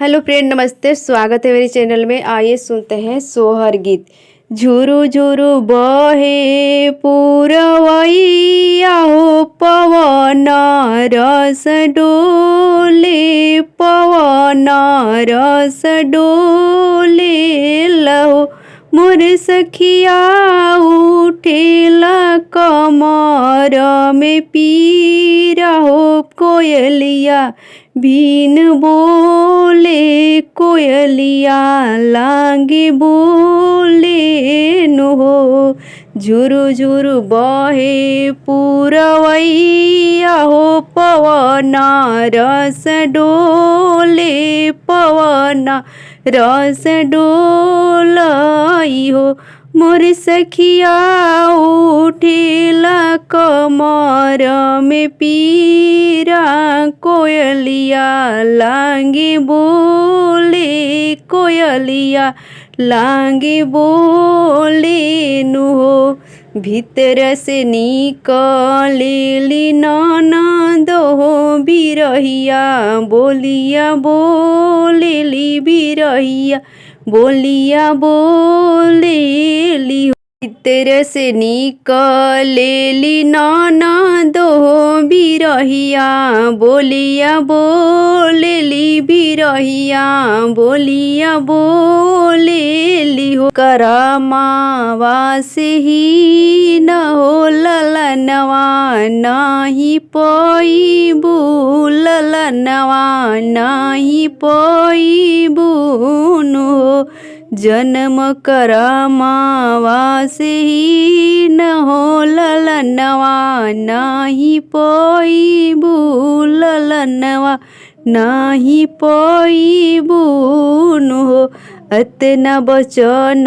Hello friend, नमस्ते। स्वागत है मेरे चैनल में। आइए सुनते हैं सोहर गीत। झुरु झुरु बहे पुरवैया हो, पवन रस डोले, पवन रस डोले लहो। मोर सखिया उठेला कमर में पीरा हो, कोयलिया बीन बोले, कोयलिया लागे बोले नु हो। झुरु झुरु बहे पुरवैया हो, पवन रस डोले, पवन रस डोलाई हो। मोर सखिया उठेला कमर में पीरा, कोयलिया लागे बोले, कोयलिया लागे बोले नु हो। भीतर से निकलेली ननद हो, बिरहिया बोलिया बोलेली, बिरहिया बोलिया बोलेली। भीतर से निकलेली ननद हो, बिरहिया बोलिया बोलेली, बिरहिया बोलिया बोलेली हो। करमावा से ही न हो ललनवा, नाही पईबू ललनवा, नाही पईबू नु हो। जन्म करमावा से ही न हो ललनवा, नाही पईबू ललनवा, नाही पईबू नु हो। अतना बचन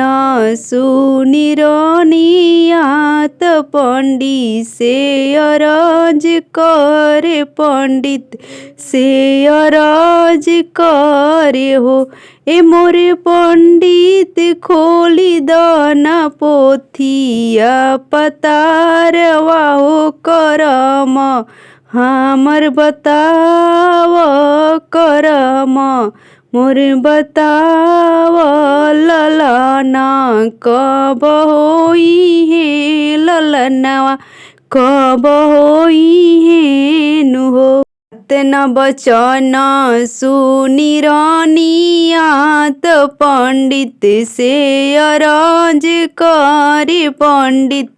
सुनी रनिया, त पंडित से अरज करे, पंडित से अरज करे हो। ए मोरे पंडित खोली दाना पोथिया, पतारवा हो करम हमर बताव, करम मोर बताव। ललना कब होई है, ललनवा कब होई है नु हो। अतना बचन सुनी रानिया, त पंडित से अरज करे, पंडित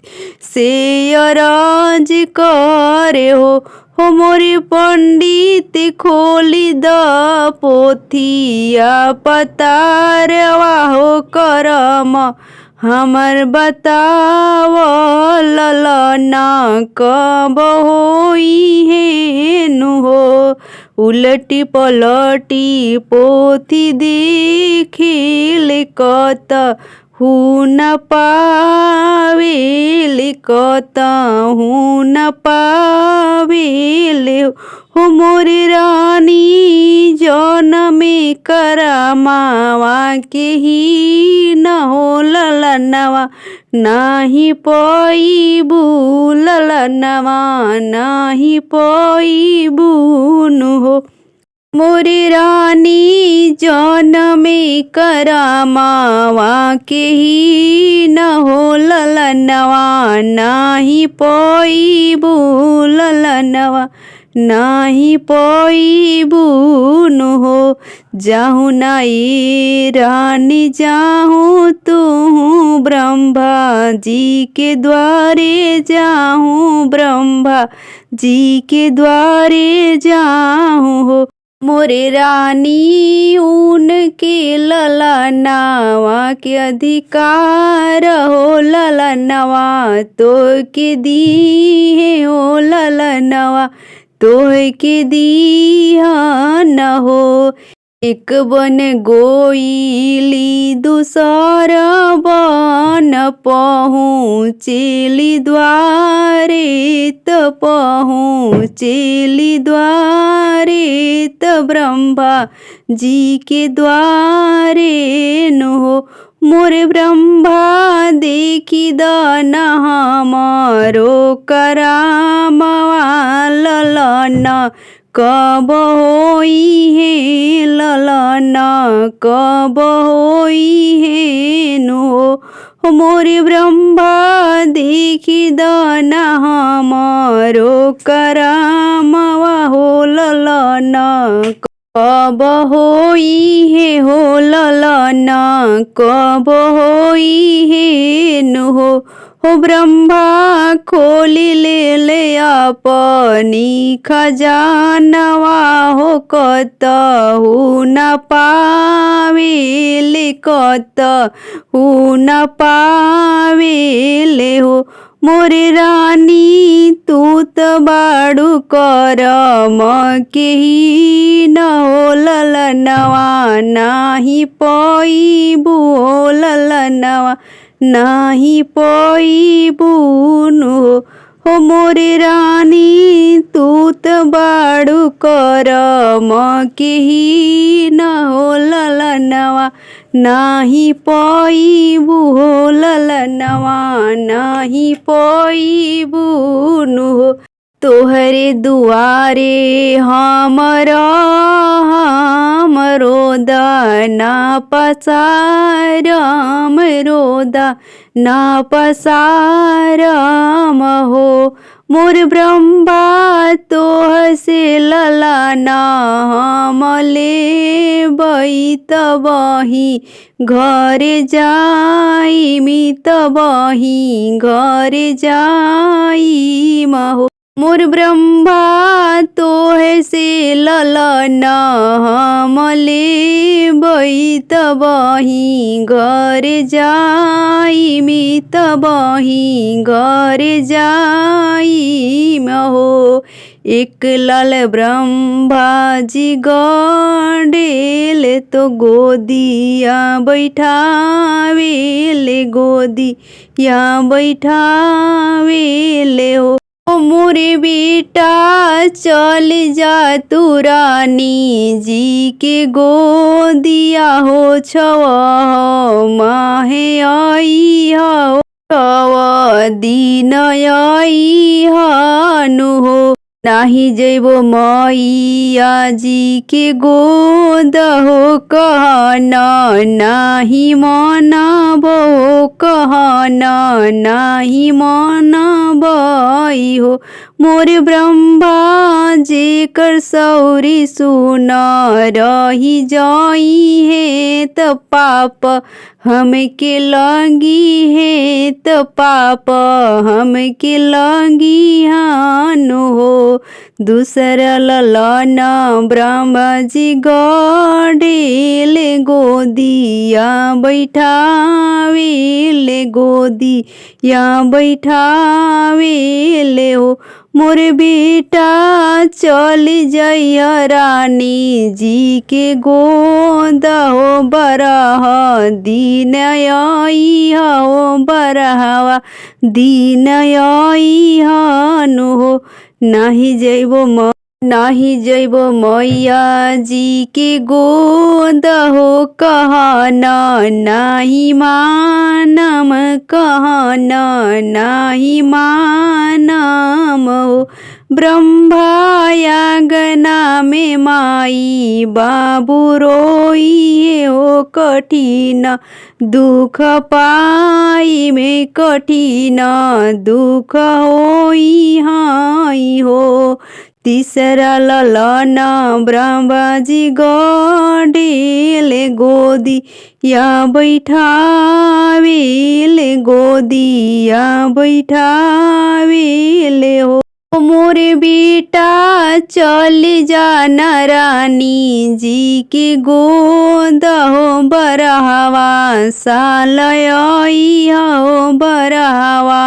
से अरज करे हो। हो मोरे पंडित खोली द पोथिया, पतारवा हो करम हमर बताव। ललना कब होई है नु हो। उलटी पलटी पोथी देखिल, कत हूँ न पावेल, कत हूँ न पावेल हो। मोरे रानी जनमे करमावा के ही न हो ललनवा, नाही पईबू ललनवा, नाही पईबू नु हो। मोरे रानी जनमे करमावा के ही न हो ललनवा, नाही पईबू ललनवा, नाही पईबू नु हो। जाहू नाई रानी जाहू तू ब्रह्मा जी के द्वारे, जाहू ब्रह्मा जी के द्वारे जाहू हो। मोरे रानी उनके ललनवा के अधिकार हो, ललनवा तो के दी है हो, ललनवा तो के दी न हो। एक बन गोइली दूसर बन पहुँचेली द्वारे, त पहुँचेली द्वारे, त ब्रह्मा जी के द्वारे नु हो। मोरे ब्रह्मा देखी दान हमारो करामवा, ललन कब होई है ललना कब होई है नो मोरे ब्रह्मा देखी दाना हमारो करामवा हो ललना कब होई है हो ललना कब होई है नो हो ब्रह्मा खोली ले अपनी खजानवा हो कतहु न पावेले कतहु न पावेले हो मोरे रानी तू त बाड़ू करम केही न हो ललनवा नाही पईबू हो ललनवा नाही पईबू हो मोरे रानी तू त बाड़ू करम केही न हो ललनवा नाही पईबू हो ललनवा नाही पईबू हो तोहरे दुआरे हमरो दाना पसारम रोदा ना पसारम हो मोर ब्रह्मा तोह से ललना हम लेबै तबही घरे जाई तबही घरे जाई हो मोर ब्रह्मा तोह से ललना हम लेबै तबही घरे जाई तबही घरे जाई हो एक लाल ब्रह्मा जी गडेल तो गोदिया बैठावेले गोदिया बैठावेले हो मोरे बेटा चल जा तू रानी जी के गोदिया हो छव माहे आई हो छव दिन आई हनु हो नाही जैबो मैया जी के गोद हो कहना नाही मनबो कहना नाही मनबई हो मोर ब्रह्मा जेकर सौरी सुन रही जाई है त पाप हमके लगी है त पाप हमके लगी हानु हो दूसरा ललना ब्रह्मा जी गडेले गोदिया बैठावेले गोदिया बैठावेले हो मोर बेटा चल जइया रानी जी के गोद हो बरह दिन आई हो बरहवा दिन आई हनु हो नाही जइबो मैया जी के गोद हो कहना नाही मानम कहना नाही मानम हो ब्रह्मायागना में माई बाबू रोइए हो कठिन दुख पाई में कठिन दुख होई हाई हो तीसरा ललना ब्रह्मा जी गडेले गोदिया बैठावेले गोदिया बैठावेले हो मोरे बेटा चल जाना रानी जी के गोद हो बरहवा साल आई हो बरहवा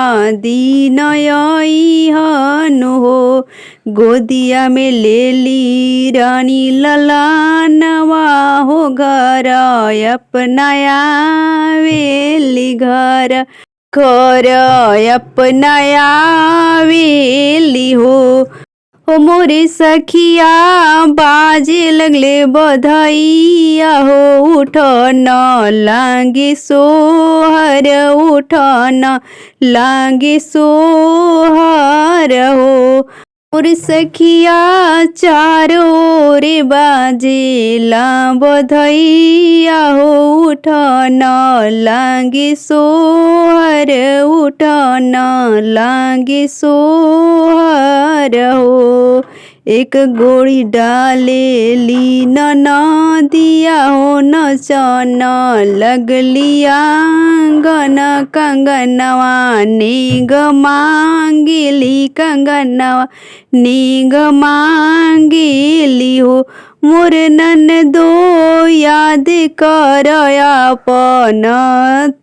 दिन आई हनु हो गोदिया में ले ली रानी ललनवा हो घर अपनाया वेली घर अपनाया वेली हो मोरे सखिया बाजे लगले बधाइया हो उठ न लागे सोहर उठ न लागे सोहर हो मोर सखिया चारों ओर बाजेला बधैया हो उठन लागे सोहर उठन लागे सोहर हो। एक गोड़ी डालेली ननदिया हो नचन लगली आंगन कंगनवा नेग मांगेली कंगनवा नेग मांगेली हो। मोर ननदो याद कर अपन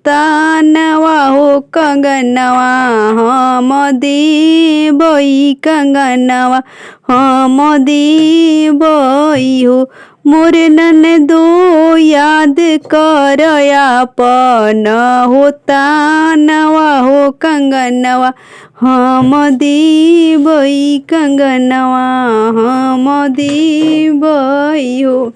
तानवा हो कंगनवा हम देबई कंगनवा हम देबई हो। मोर ननदो याद कर अपन हो तानवा हो कंगनवा हम देबई कंगनवा हम देबई हो।